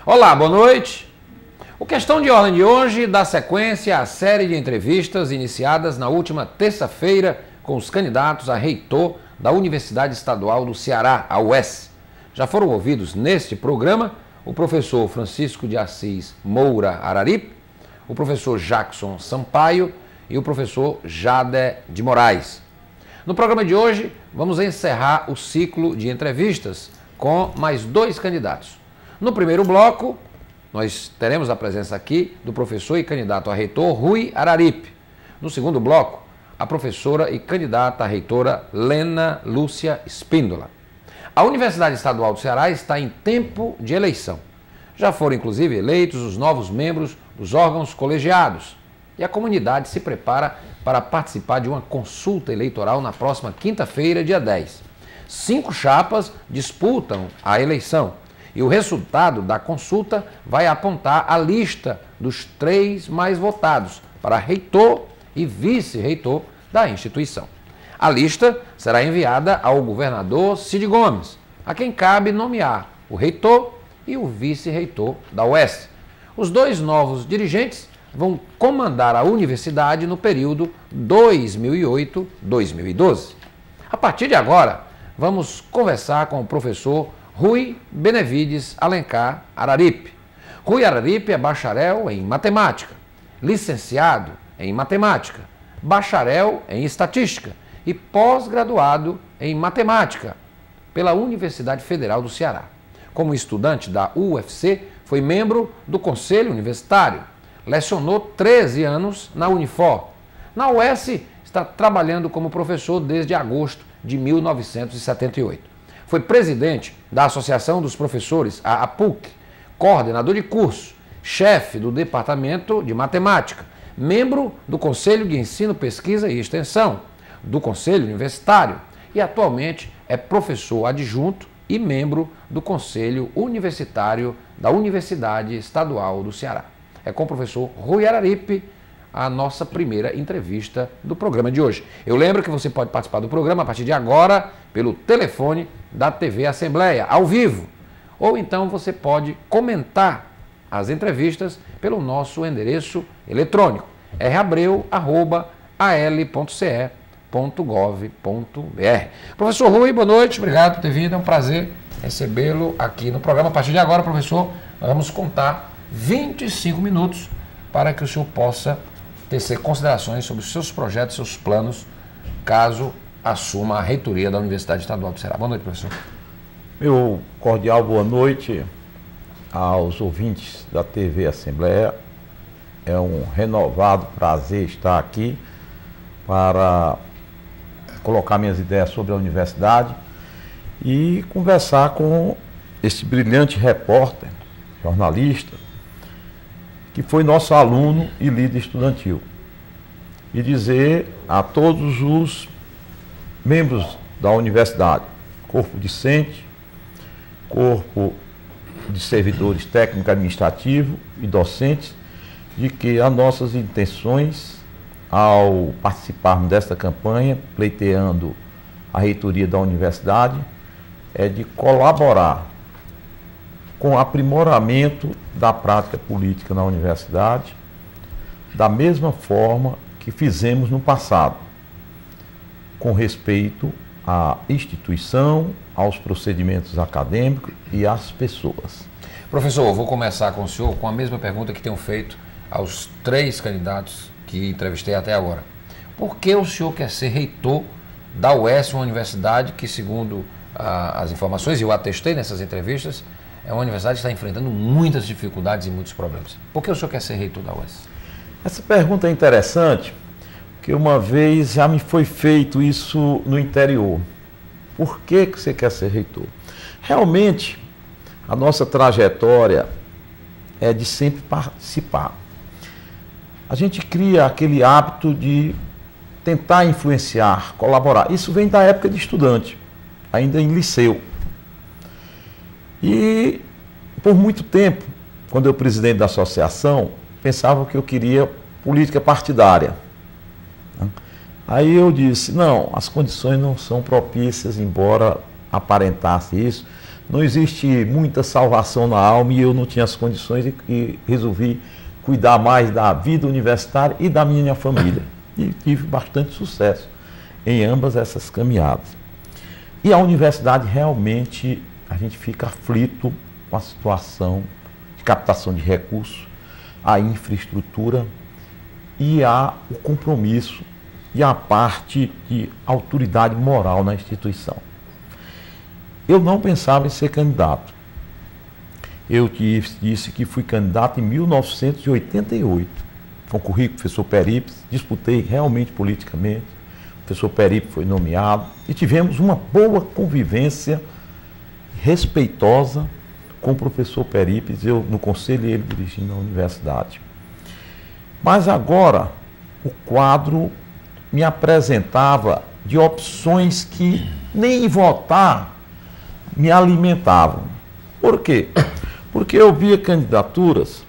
Olá, boa noite. O Questão de Ordem de hoje dá sequência à série de entrevistas iniciadas na última terça-feira com os candidatos a reitor da Universidade Estadual do Ceará, a UES. Já foram ouvidos neste programa o professor Francisco de Assis Moura Araripe, o professor Jackson Sampaio e o professor Jader de Moraes. No programa de hoje, vamos encerrar o ciclo de entrevistas com mais dois candidatos. No primeiro bloco, nós teremos a presença aqui do professor e candidato a reitor Rui Araripe. No segundo bloco, a professora e candidata a reitora Lena Lúcia Espíndola. A Universidade Estadual do Ceará está em tempo de eleição. Já foram, inclusive, eleitos os novos membros dos órgãos colegiados. E a comunidade se prepara para participar de uma consulta eleitoral na próxima quinta-feira, dia 10. 5 chapas disputam a eleição e o resultado da consulta vai apontar a lista dos 3 mais votados para reitor e vice-reitor da instituição. A lista será enviada ao governador Cid Gomes, a quem cabe nomear o reitor e o vice-reitor da UES. Os 2 novos dirigentes vão comandar a universidade no período 2008-2012. A partir de agora, vamos conversar com o professor Rui Benevides Alencar Araripe. Rui Araripe é bacharel em matemática, licenciado em matemática, bacharel em estatística e pós-graduado em matemática pela Universidade Federal do Ceará. Como estudante da UFC, foi membro do Conselho Universitário. Lecionou 13 anos na Unifor. Na UES, está trabalhando como professor desde agosto de 1978. Foi presidente da Associação dos Professores, a APUC, coordenador de curso, chefe do Departamento de Matemática, membro do Conselho de Ensino, Pesquisa e Extensão, do Conselho Universitário e atualmente é professor adjunto e membro do Conselho Universitário da Universidade Estadual do Ceará. É com o professor Rui Araripe a nossa primeira entrevista do programa de hoje. Eu lembro que você pode participar do programa a partir de agora pelo telefone da TV Assembleia, ao vivo. Ou então você pode comentar as entrevistas pelo nosso endereço eletrônico, rabreu@al.ce.gov.br. Professor Rui, boa noite, obrigado por ter vindo, é um prazer recebê-lo aqui no programa. A partir de agora, professor, nós vamos contar 25 minutos para que o senhor possa tecer considerações sobre os seus projetos, seus planos, caso assuma a reitoria da Universidade Estadual do Ceará. Boa noite, professor. Meu cordial boa noite aos ouvintes da TV Assembleia. É um renovado prazer estar aqui para colocar minhas ideias sobre a universidade e conversar com este brilhante repórter, jornalista, que foi nosso aluno e líder estudantil. E dizer a todos os membros da universidade, corpo discente, corpo de servidores técnico-administrativo e docentes, de que as nossas intenções, ao participarmos desta campanha, pleiteando a reitoria da universidade, é de colaborar com o aprimoramento da prática política na universidade, da mesma forma que fizemos no passado, com respeito à instituição, aos procedimentos acadêmicos e às pessoas. Professor, eu vou começar com o senhor com a mesma pergunta que tenho feito aos 3 candidatos que entrevistei até agora. Por que o senhor quer ser reitor da UES, uma universidade que, segundo as informações, e eu atestei nessas entrevistas, é uma universidade que está enfrentando muitas dificuldades e muitos problemas. Por que o senhor quer ser reitor da UES? Essa pergunta é interessante, porque uma vez já me foi feito isso no interior. Por que você quer ser reitor? Realmente, a nossa trajetória é de sempre participar. A gente cria aquele hábito de tentar influenciar, colaborar. Isso vem da época de estudante, ainda em liceu. E por muito tempo, quando eu presidente da associação, pensava que eu queria política partidária. Aí eu disse, não, as condições não são propícias, embora aparentasse isso, não existe muita salvação na alma e eu não tinha as condições e resolvi cuidar mais da vida universitária e da minha família. E tive bastante sucesso em ambas essas caminhadas. E a universidade realmente, a gente fica aflito com a situação de captação de recursos, a infraestrutura e o compromisso e a parte de autoridade moral na instituição. Eu não pensava em ser candidato. Eu disse que fui candidato em 1988. Concorri com o professor Perípides, disputei realmente politicamente. O professor Perípides foi nomeado e tivemos uma boa convivência respeitosa com o professor Perípides, eu no conselho e ele dirigindo a universidade. Mas agora o quadro me apresentava de opções que nem votar me alimentavam. Por quê? Porque eu via candidaturas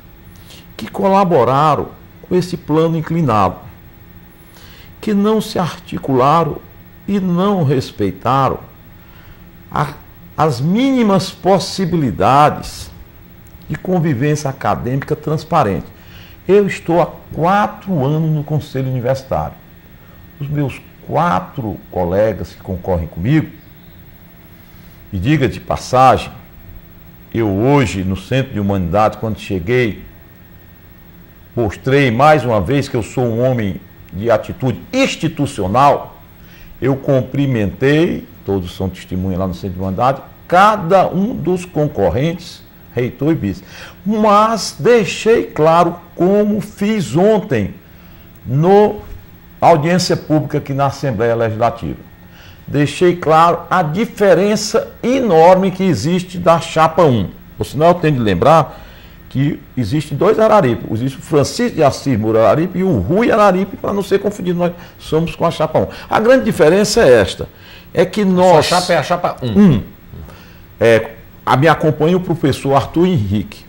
que colaboraram com esse plano inclinado, que não se articularam e não respeitaram as mínimas possibilidades de convivência acadêmica transparente. Eu estou há 4 anos no Conselho Universitário. Os meus 4 colegas que concorrem comigo, e diga de passagem, eu hoje, no Centro de Humanidade, quando cheguei, mostrei mais uma vez que eu sou um homem de atitude institucional. Eu cumprimentei, todos são testemunhas lá no Centro de Humanidade, cada um dos concorrentes, reitor e vice. Mas deixei claro, como fiz ontem, na audiência pública aqui na Assembleia Legislativa. Deixei claro a diferença enorme que existe da chapa 1. Por sinal, eu tenho de lembrar que existe 2 Araripe. Existe o Francisco de Assis Moura Araripe e o Rui Araripe, para não ser confundido, nós somos com a chapa 1. A grande diferença é esta, é que nós... A chapa é a chapa 1. Me acompanha o professor Arthur Henrique,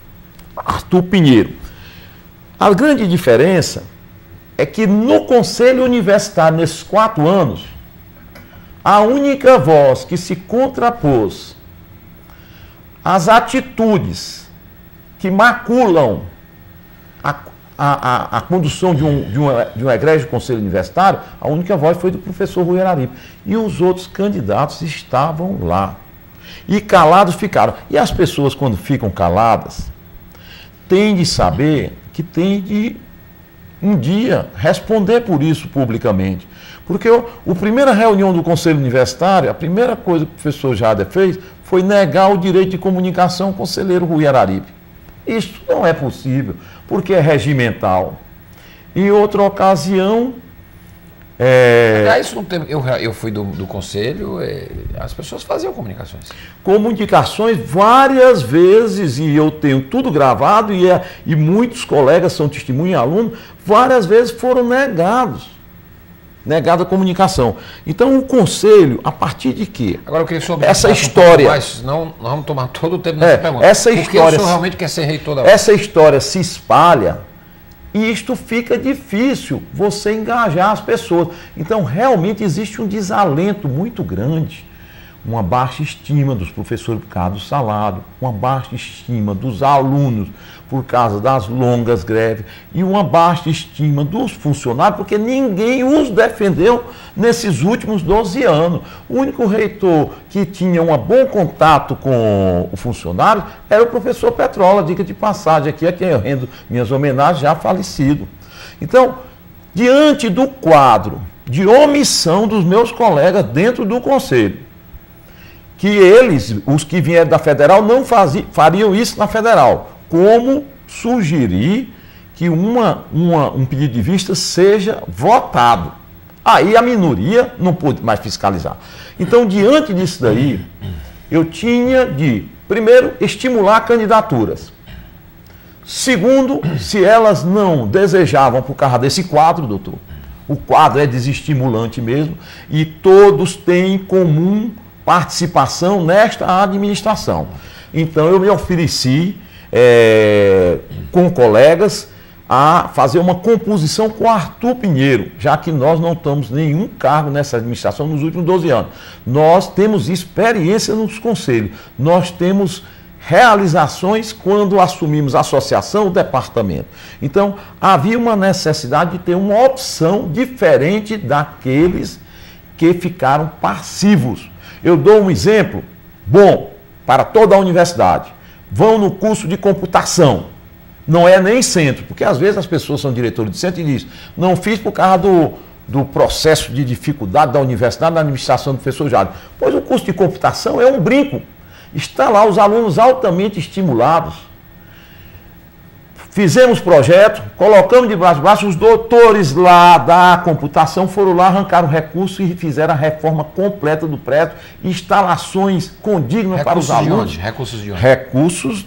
Arthur Pinheiro. A grande diferença é que no Conselho Universitário, nesses 4 anos, a única voz que se contrapôs às atitudes que maculam a condução de um egrégio conselho universitário, a única voz foi do professor Rui Araripe. E os outros candidatos estavam lá. E calados ficaram. E as pessoas, quando ficam caladas, têm de saber que têm de, um dia, responder por isso publicamente. Porque a primeira reunião do Conselho Universitário, a primeira coisa que o professor Jader fez foi negar o direito de comunicação ao conselheiro Rui Araripe. Isso não é possível, porque é regimental. Em outra ocasião... Isso não tem, eu fui do conselho, as pessoas faziam comunicações. Comunicações várias vezes, e eu tenho tudo gravado, e muitos colegas são testemunhas e alunos, várias vezes foram negada a comunicação. Então, o conselho, a partir de quê? Agora eu queria saber essa história. Mas senão nós vamos tomar todo o tempo nessa pergunta. Essa Por história, que o senhor realmente quer ser reitor da UFRGS? Essa história se espalha e isto fica difícil, você engajar as pessoas. Então, realmente existe um desalento muito grande, uma baixa estima dos professores por causa do salário, uma baixa estima dos alunos por causa das longas greves e uma baixa estima dos funcionários, porque ninguém os defendeu nesses últimos 12 anos. O único reitor que tinha um bom contato com o funcionário era o professor Petrola, dica de passagem aqui, a quem eu rendo minhas homenagens, já falecido. Então, diante do quadro de omissão dos meus colegas dentro do conselho, que eles, os que vieram da federal, não fariam isso na federal, como sugerir que um pedido de vista seja votado. Aí a minoria não pôde mais fiscalizar. Então, diante disso daí, eu tinha de, primeiro, estimular candidaturas. Segundo, se elas não desejavam por causa desse quadro, doutor, o quadro é desestimulante mesmo, e todos têm em comum participação nesta administração. Então, eu me ofereci com colegas a fazer uma composição com Arthur Pinheiro, já que nós não temos nenhum cargo nessa administração nos últimos 12 anos. Nós temos experiência nos conselhos, nós temos realizações quando assumimos a associação, o departamento. Então, havia uma necessidade de ter uma opção diferente daqueles que ficaram passivos. Eu dou um exemplo bom para toda a universidade. Vão no curso de computação. Não é nem centro, porque às vezes as pessoas são diretores de centro e dizem, não fiz por causa do processo de dificuldade da universidade, da administração do professor Jade. Pois o curso de computação é um brinco. Está lá os alunos altamente estimulados. Fizemos projeto, colocamos de braço, os doutores lá da computação foram lá, arrancaram recursos e fizeram a reforma completa do prédio, instalações condignas para os alunos. Recursos de onde? Recursos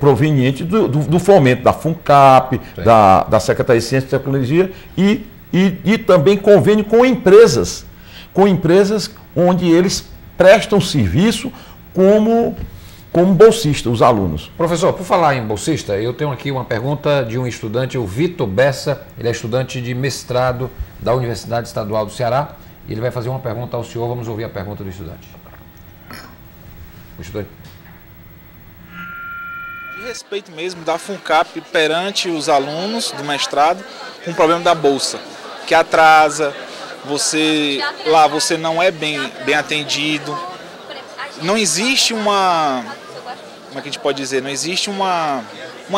provenientes do fomento da FUNCAP, da Secretaria de Ciência e Tecnologia e também convênio com empresas onde eles prestam serviço como bolsista, os alunos. Professor, por falar em bolsista, eu tenho aqui uma pergunta de um estudante, o Vitor Bessa, ele é estudante de mestrado da Universidade Estadual do Ceará, e ele vai fazer uma pergunta ao senhor, vamos ouvir a pergunta do estudante. O estudante. De respeito mesmo da FUNCAP perante os alunos do mestrado, com o problema da bolsa, que atrasa, você não é bem atendido, não existe como é que a gente pode dizer, não existe uma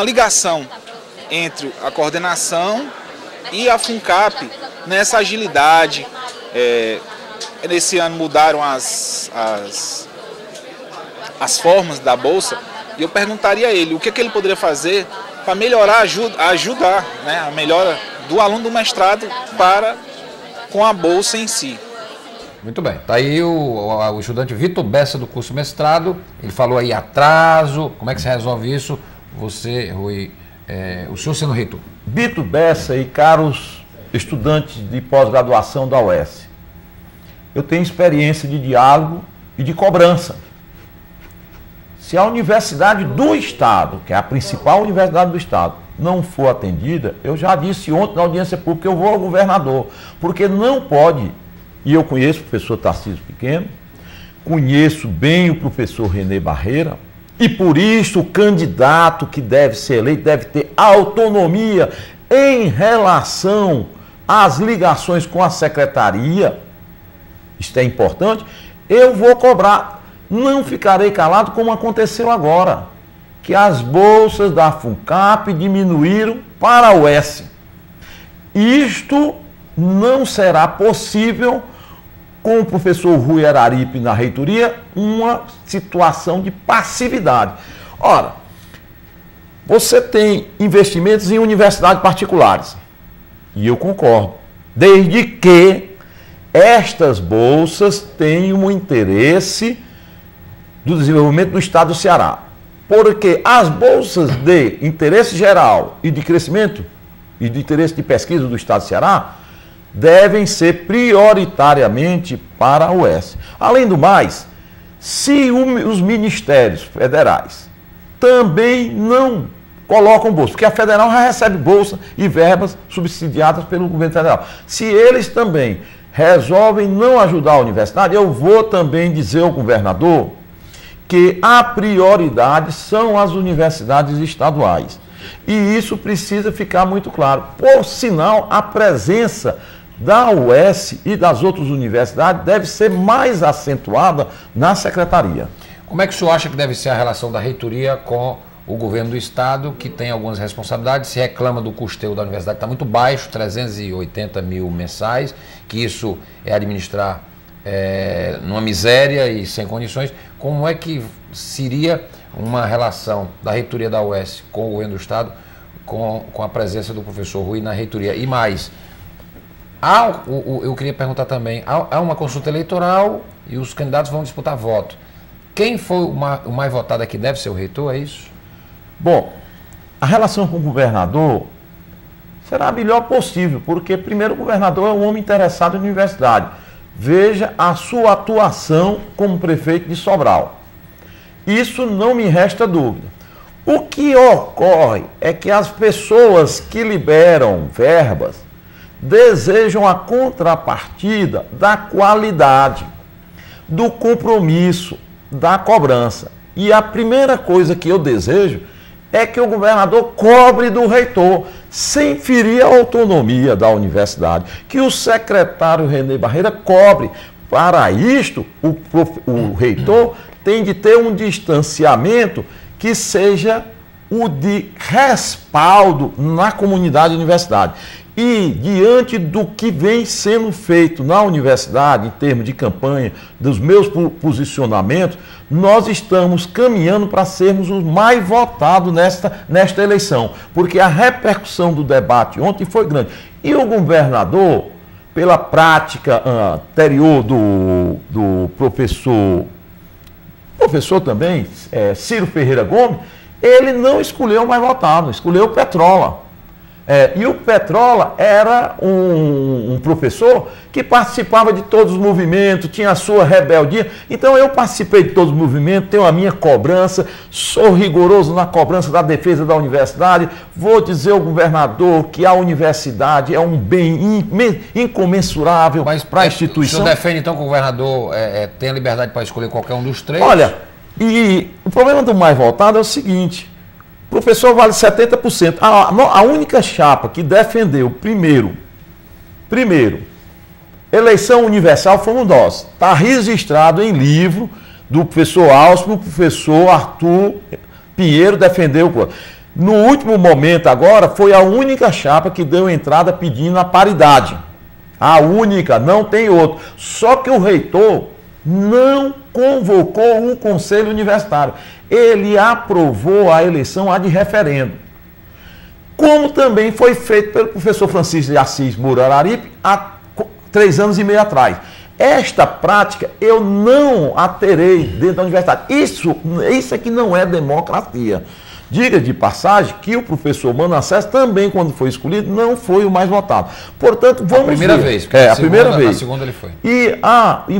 ligação entre a coordenação e a FUNCAP nessa agilidade. Nesse ano mudaram as formas da bolsa e eu perguntaria a ele o que ele poderia fazer para melhorar, ajudar, né, a melhora do aluno do mestrado com a bolsa em si. Muito bem, está aí o estudante Vitor Bessa do curso mestrado, ele falou aí atraso, como é que se resolve isso? Você, Rui, o senhor sendo reitor. Vitor Bessa e caros estudantes de pós-graduação da UES, eu tenho experiência de diálogo e de cobrança. Se a Universidade do Estado, que é a principal universidade do Estado, não for atendida, eu já disse ontem na audiência pública, eu vou ao governador, porque não pode. E eu conheço o professor Tarcísio Pequeno, conheço bem o professor René Barreira, e por isso o candidato que deve ser eleito deve ter autonomia em relação às ligações com a secretaria. Isto é importante. Eu vou cobrar, não ficarei calado como aconteceu agora, que as bolsas da FUNCAP diminuíram para a UES. Isto não será possível com o professor Rui Araripe na reitoria, uma situação de passividade. Ora, você tem investimentos em universidades particulares, e eu concordo, desde que estas bolsas tenham um interesse do desenvolvimento do Estado do Ceará. Porque as bolsas de interesse geral e de crescimento e de interesse de pesquisa do Estado do Ceará devem ser prioritariamente para a UES. Além do mais, se os ministérios federais também não colocam bolsa, porque a federal já recebe bolsa e verbas subsidiadas pelo governo federal. Se eles também resolvem não ajudar a universidade, eu vou também dizer ao governador que a prioridade são as universidades estaduais. E isso precisa ficar muito claro. Por sinal, a presença da UES e das outras universidades deve ser mais acentuada na secretaria. Como é que o senhor acha que deve ser a relação da reitoria com o governo do estado, que tem algumas responsabilidades, se reclama do custeio da universidade, está muito baixo, 380 mil mensais, que isso é administrar numa miséria e sem condições. Como é que seria uma relação da reitoria da UES com o governo do estado, com a presença do professor Rui na reitoria? E mais, eu queria perguntar também, há uma consulta eleitoral e os candidatos vão disputar voto. Quem foi o mais votado aqui deve ser o reitor, é isso? Bom, a relação com o governador será a melhor possível, porque primeiro o governador é um homem interessado na universidade. Veja a sua atuação como prefeito de Sobral. Isso não me resta dúvida. O que ocorre é que as pessoas que liberam verbas desejam a contrapartida da qualidade, do compromisso, da cobrança. E a primeira coisa que eu desejo é que o governador cobre do reitor, sem ferir a autonomia da universidade, que o secretário René Barreira cobre. Para isto, o reitor tem de ter um distanciamento que seja o de respaldo na comunidade da universidade. E, diante do que vem sendo feito na universidade, em termos de campanha, dos meus posicionamentos, nós estamos caminhando para sermos os mais votados nesta eleição, porque a repercussão do debate ontem foi grande. E o governador, pela prática anterior do professor também, Ciro Ferreira Gomes, ele não escolheu o mais votado, escolheu o Petrola. E o Petrola era um professor que participava de todos os movimentos, tinha a sua rebeldia. Então eu participei de todos os movimentos, tenho a minha cobrança, sou rigoroso na cobrança da defesa da universidade. Vou dizer ao governador que a universidade é um bem incomensurável para a instituição. O senhor defende então que o governador tenha liberdade para escolher qualquer um dos três? Olha, e o problema do mais votado é o seguinte: o professor vale 70%. A única chapa que defendeu primeiro, eleição universal fomos nós. Está registrado em livro do professor Alcio, o professor Arthur Pinheiro defendeu. No último momento agora, foi a única chapa que deu entrada pedindo a paridade. A única, não tem outro. Só que o reitor não convocou o conselho universitário. Ele aprovou a eleição ad referendo. Como também foi feito pelo professor Francisco de Assis Moura Araripe há 3 anos e meio atrás. Esta prática eu não a terei dentro da universidade. Isso aqui não é democracia. Diga de passagem que o professor Manassés também, quando foi escolhido, não foi o mais votado. Portanto, vamos ver. A primeira vez. A primeira vez. Na segunda ele foi. E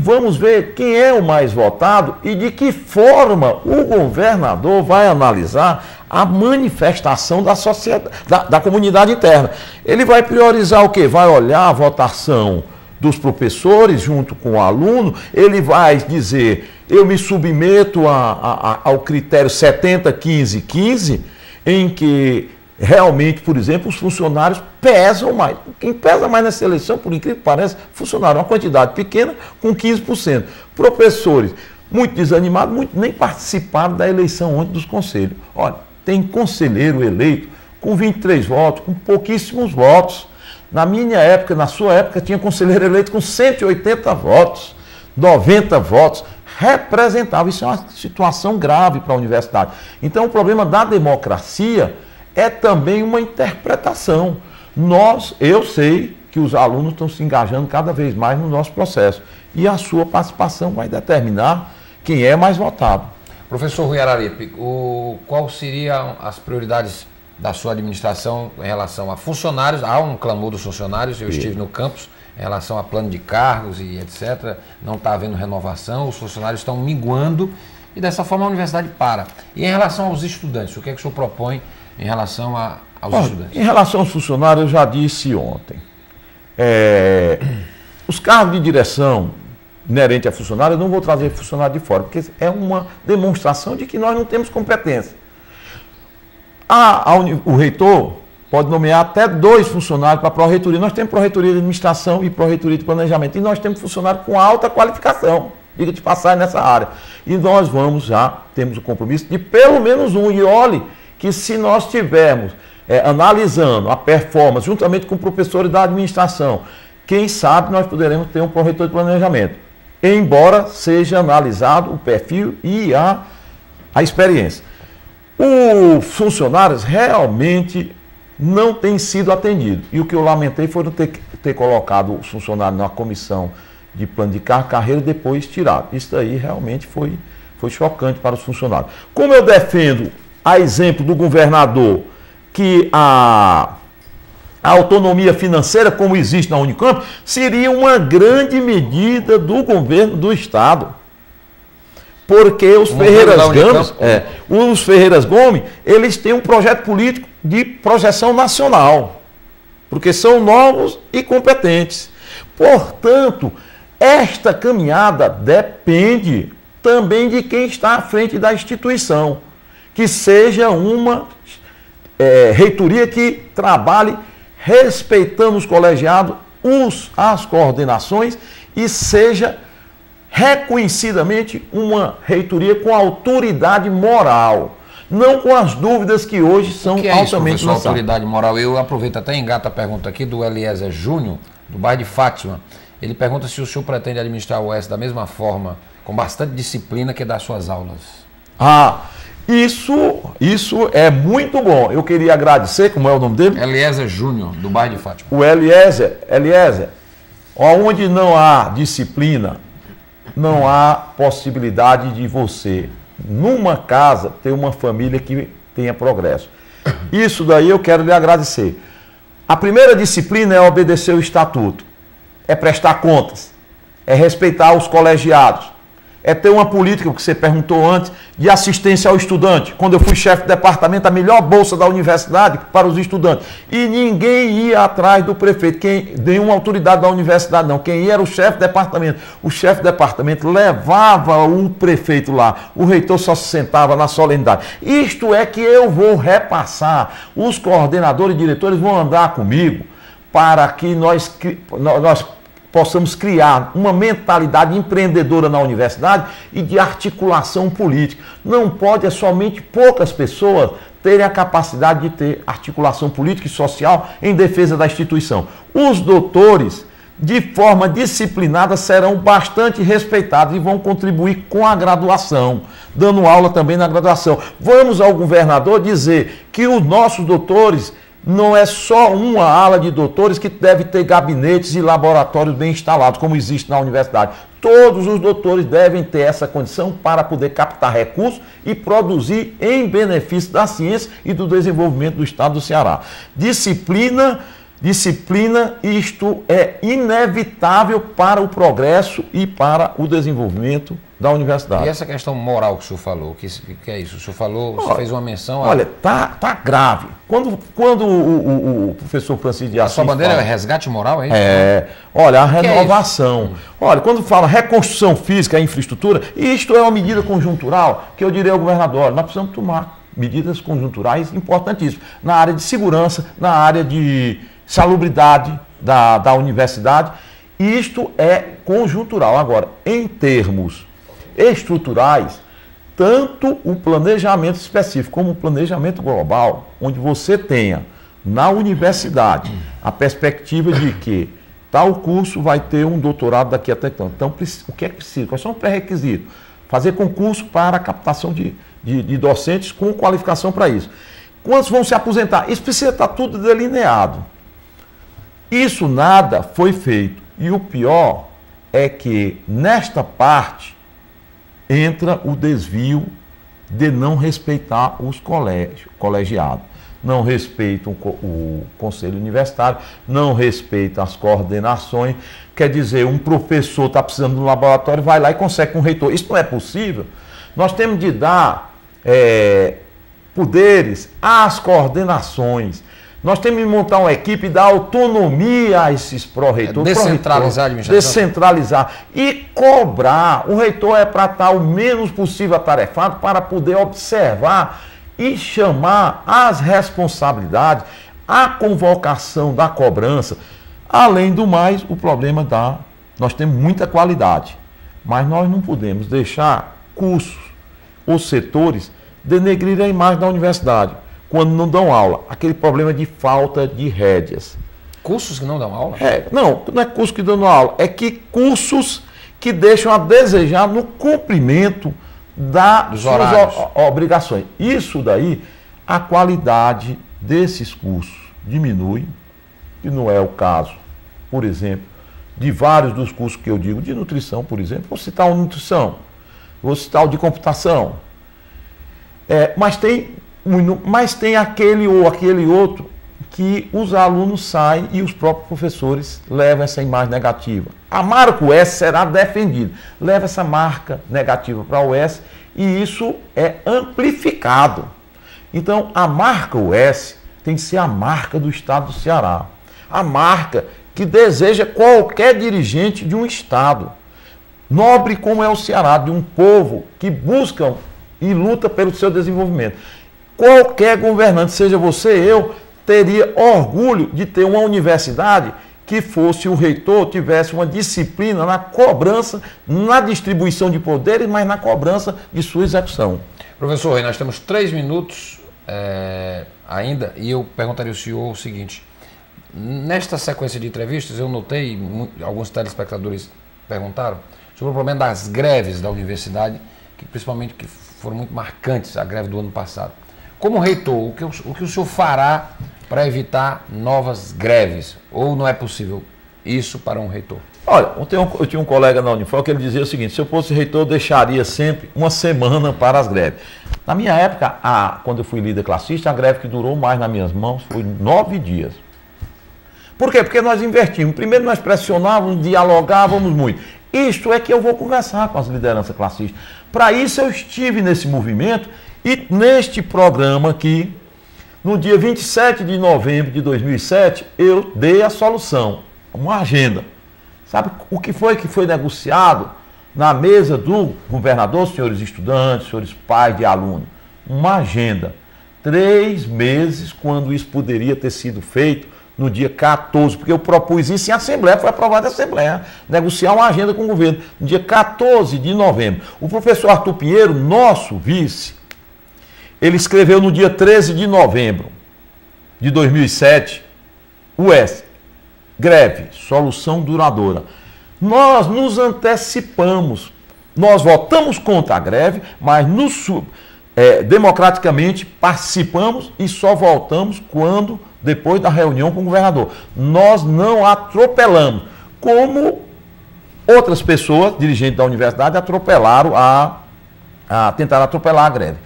vamos ver quem é o mais votado e de que forma o governador vai analisar a manifestação da sociedade, da comunidade interna. Ele vai priorizar o quê? Vai olhar a votação dos professores junto com o aluno, ele vai dizer: eu me submeto ao critério 70-15-15, em que realmente, por exemplo, os funcionários pesam mais. Quem pesa mais nessa eleição, por incrível que pareça, funcionário, uma quantidade pequena com 15%. Professores, muito desanimados, muito nem participaram da eleição ontem dos conselhos. Olha, tem conselheiro eleito com 23 votos, com pouquíssimos votos. Na minha época, na sua época, tinha conselheiro eleito com 180 votos, 90 votos. Representava. Isso é uma situação grave para a universidade. Então, o problema da democracia é também uma interpretação. Eu sei que os alunos estão se engajando cada vez mais no nosso processo. E a sua participação vai determinar quem é mais votado. Professor Rui Araripe, qual seriam as prioridades da sua administração em relação a funcionários? Há um clamor dos funcionários, eu estive no campus, em relação a plano de cargos e etc. Não está havendo renovação, os funcionários estão minguando e dessa forma a universidade para. E em relação aos estudantes, o que é que o senhor propõe em relação aos estudantes? Em relação aos funcionários, eu já disse ontem. Os cargos de direção inerente a funcionário, eu não vou trazer funcionário de fora, porque é uma demonstração de que nós não temos competência. O reitor pode nomear até 2 funcionários para a pró-reitoria. Nós temos pró-reitoria de administração e pró-reitoria de planejamento. E nós temos funcionários com alta qualificação, diga de passagem nessa área. E nós temos o compromisso de pelo menos um. E olhe que se nós estivermos analisando a performance juntamente com professores da administração, quem sabe nós poderemos ter um pró-reitor de planejamento. Embora seja analisado o perfil e a experiência. Os funcionários realmente não têm sido atendidos. E o que eu lamentei foi não ter colocado os funcionários na comissão de plano de carreira e depois tirado. Isso aí realmente foi chocante para os funcionários. Como eu defendo, a exemplo do governador, que a autonomia financeira, como existe na Unicamp, seria uma grande medida do governo do Estado. Porque os Ferreiras Gomes, eles têm um projeto político de projeção nacional, porque são novos e competentes. Portanto, esta caminhada depende também de quem está à frente da instituição, que seja uma reitoria que trabalhe respeitando os colegiados, as coordenações e seja reconhecidamente uma reitoria com autoridade moral, não com as dúvidas que hoje são altamente lançadas. Autoridade moral, eu aproveito até engata a pergunta aqui do Eliezer Júnior, do bairro de Fátima. Ele pergunta se o senhor pretende administrar o UES da mesma forma, com bastante disciplina que dá suas aulas. Isso é muito bom. Eu queria agradecer, como é o nome dele? Eliezer Júnior, do bairro de Fátima. O Eliezer, onde não há disciplina, não há possibilidade de você, numa casa, ter uma família que tenha progresso. Isso daí eu quero lhe agradecer. A primeira disciplina é obedecer o estatuto, é prestar contas, é respeitar os colegiados, é ter uma política, que você perguntou antes, de assistência ao estudante. Quando eu fui chefe de departamento, a melhor bolsa da universidade para os estudantes. E ninguém ia atrás do prefeito, nenhuma autoridade da universidade não. Quem ia era o chefe de departamento. O chefe de departamento levava o prefeito lá. O reitor só se sentava na solenidade. Isto é que eu vou repassar. Os coordenadores e diretores vão andar comigo para que nós possamos criar uma mentalidade empreendedora na universidade e de articulação política. Não pode somente poucas pessoas terem a capacidade de ter articulação política e social em defesa da instituição. Os doutores, de forma disciplinada, serão bastante respeitados e vão contribuir com a graduação, dando aula também na graduação. Vamos ao governador dizer que os nossos doutores não é só uma ala de doutores que deve ter gabinetes e laboratórios bem instalados, como existe na universidade. Todos os doutores devem ter essa condição para poder captar recursos e produzir em benefício da ciência e do desenvolvimento do estado do Ceará. Disciplina, isto é inevitável para o progresso e para o desenvolvimento da universidade. E essa questão moral que o senhor falou, que é isso? O senhor falou, você fez uma menção... Olha, tá grave. Quando o professor Francisco de Assis... A sua bandeira é resgate moral, é isso? Olha, a renovação. Olha, quando fala reconstrução física e infraestrutura, isto é uma medida conjuntural que eu diria ao governador, nós precisamos tomar medidas conjunturais importantíssimas na área de segurança, na área de salubridade da universidade. Isto é conjuntural. Agora, em termos estruturais, tanto o planejamento específico como o planejamento global, onde você tenha na universidade a perspectiva de que tal curso vai ter um doutorado daqui até tanto. Então, o que é que precisa? Quais são os pré-requisitos? Fazer concurso para a captação de docentes com qualificação para isso. Quantos vão se aposentar? Isso precisa estar tudo delineado. Isso nada foi feito. E o pior é que nesta parte entra o desvio de não respeitar os colegiados. Não respeitam o conselho universitário, não respeitam as coordenações. Quer dizer, um professor está precisando de um laboratório, vai lá e consegue com o reitor. Isso não é possível. Nós temos de dar poderes às coordenações. Nós temos de montar uma equipe e dar autonomia a esses pró-reitores. Descentralizar a administração. Descentralizar. E cobrar. O reitor é para estar o menos possível atarefado para poder observar e chamar as responsabilidades, a convocação da cobrança. Além do mais, o problema nós temos muita qualidade, mas nós não podemos deixar cursos ou setores denegrir a imagem da universidade quando não dão aula. Aquele problema de falta de rédeas. Cursos que não dão aula? Não é curso que dão aula, é que cursos que deixam a desejar no cumprimento das suas obrigações. Isso daí, a qualidade desses cursos diminui, que não é o caso, por exemplo, de vários dos cursos que eu digo, de nutrição, por exemplo. Vou citar o nutrição, vou citar o de computação. Mas tem aquele ou aquele outro que os alunos saem e os próprios professores levam essa imagem negativa. A marca UES será defendida. Leva essa marca negativa para a UES e isso é amplificado. Então, a marca UES tem que ser a marca do Estado do Ceará. A marca que deseja qualquer dirigente de um Estado. Nobre como é o Ceará, de um povo que busca e luta pelo seu desenvolvimento. Qualquer governante, seja você, eu, teria orgulho de ter uma universidade que fosse o reitor, tivesse uma disciplina na cobrança, na distribuição de poderes, mas na cobrança de sua execução. Professor, nós temos 3 minutos ainda e eu perguntaria ao senhor o seguinte. Nesta sequência de entrevistas, eu notei, alguns telespectadores perguntaram, sobre o problema das greves da universidade, que principalmente que foram muito marcantes, a greve do ano passado. Como reitor, o que o senhor fará para evitar novas greves? Ou não é possível isso para um reitor? Olha, eu tinha um colega na Unifor que ele dizia o seguinte, se eu fosse reitor, eu deixaria sempre uma semana para as greves. Na minha época, quando eu fui líder classista, a greve que durou mais nas minhas mãos foi 9 dias. Por quê? Porque nós invertimos. Primeiro nós pressionávamos, dialogávamos muito. Isto é que eu vou conversar com as lideranças classistas. Para isso eu estive nesse movimento e neste programa aqui, no dia 27 de novembro de 2007, eu dei a solução, uma agenda. Sabe o que foi negociado na mesa do governador, senhores estudantes, senhores pais de alunos? Uma agenda. 3 meses, quando isso poderia ter sido feito no dia 14, porque eu propus isso em Assembleia, foi aprovado em Assembleia, negociar uma agenda com o governo, no dia 14 de novembro. O professor Arthur Pinheiro, nosso vice, ele escreveu no dia 13 de novembro de 2007, UES, greve, solução duradoura. Nós nos antecipamos, nós votamos contra a greve, mas democraticamente participamos e só voltamos depois da reunião com o governador. Nós não atropelamos, como outras pessoas, dirigentes da universidade, tentaram atropelar a greve.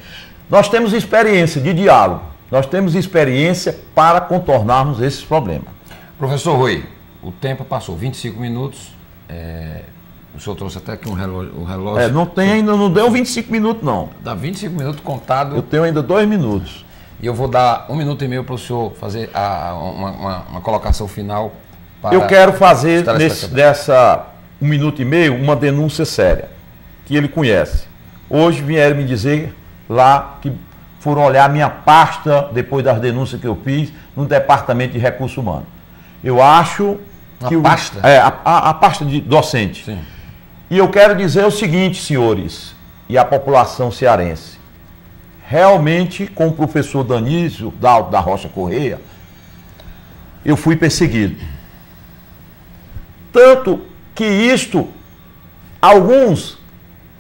Nós temos experiência de diálogo, nós temos experiência para contornarmos esses problemas. Professor Rui, o tempo passou 25 minutos, o senhor trouxe até aqui um relógio. Não deu 25 minutos não. Dá 25 minutos contado. Eu tenho ainda 2 minutos. E eu vou dar 1 minuto e meio para o senhor fazer uma colocação final. Eu quero fazer dessa 1 minuto e meio uma denúncia séria, que ele conhece. Hoje vieram me dizer lá que foram olhar a minha pasta, depois das denúncias que eu fiz, no Departamento de Recursos Humanos. Eu acho que... pasta? A pasta de docente. Sim. E eu quero dizer o seguinte, senhores, e a população cearense. Realmente, com o professor Danísio, da Rocha Correia, eu fui perseguido. Tanto que alguns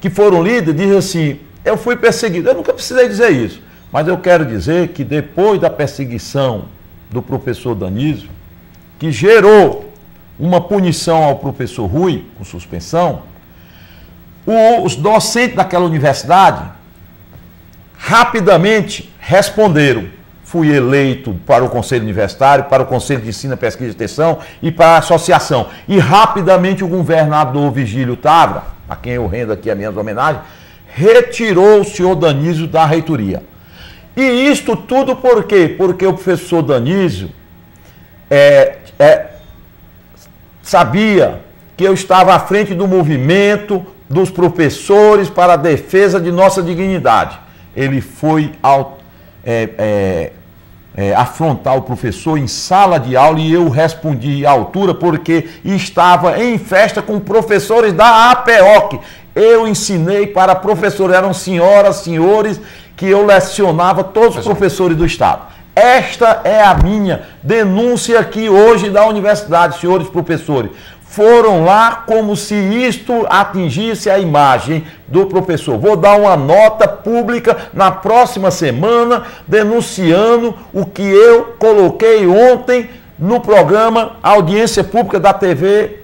que foram líderes dizem assim, eu fui perseguido. Eu nunca precisei dizer isso, mas eu quero dizer que depois da perseguição do professor Danísio, que gerou uma punição ao professor Rui, com suspensão, os docentes daquela universidade rapidamente responderam. Fui eleito para o Conselho Universitário, para o Conselho de Ensino, Pesquisa e Extensão e para a associação. E rapidamente o governador Vigílio Távora, a quem eu rendo aqui as minhas homenagens, retirou o senhor Danísio da reitoria. E isto tudo por quê? Porque o professor Danísio sabia que eu estava à frente do movimento dos professores para a defesa de nossa dignidade. Ele foi afrontar o professor em sala de aula e eu respondi à altura porque estava em festa com professores da APEOC. Eu ensinei para professores, eram senhoras, senhores, que eu lecionava todos os professores do Estado. Esta é a minha denúncia aqui hoje da universidade, senhores professores. Foram lá como se isto atingisse a imagem do professor. Vou dar uma nota pública na próxima semana denunciando o que eu coloquei ontem no programa Audiência Pública da TV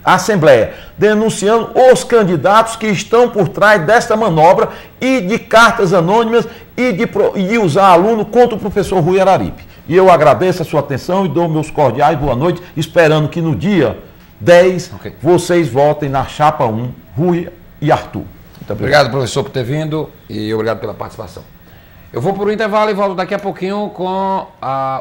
Assembleia, denunciando os candidatos que estão por trás desta manobra e de cartas anônimas e de usar aluno contra o professor Rui Araripe. E eu agradeço a sua atenção e dou meus cordiais boa noite, esperando que no dia 10 vocês votem na chapa 1, Rui e Arthur. Muito obrigado, professor, por ter vindo e obrigado pela participação. Eu vou por um intervalo e volto daqui a pouquinho com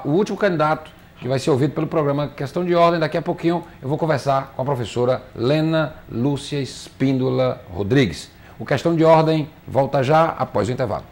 o último candidato que vai ser ouvido pelo programa Questão de Ordem. Daqui a pouquinho eu vou conversar com a professora Lena Lúcia Espíndola Rodrigues. O Questão de Ordem volta já após o intervalo.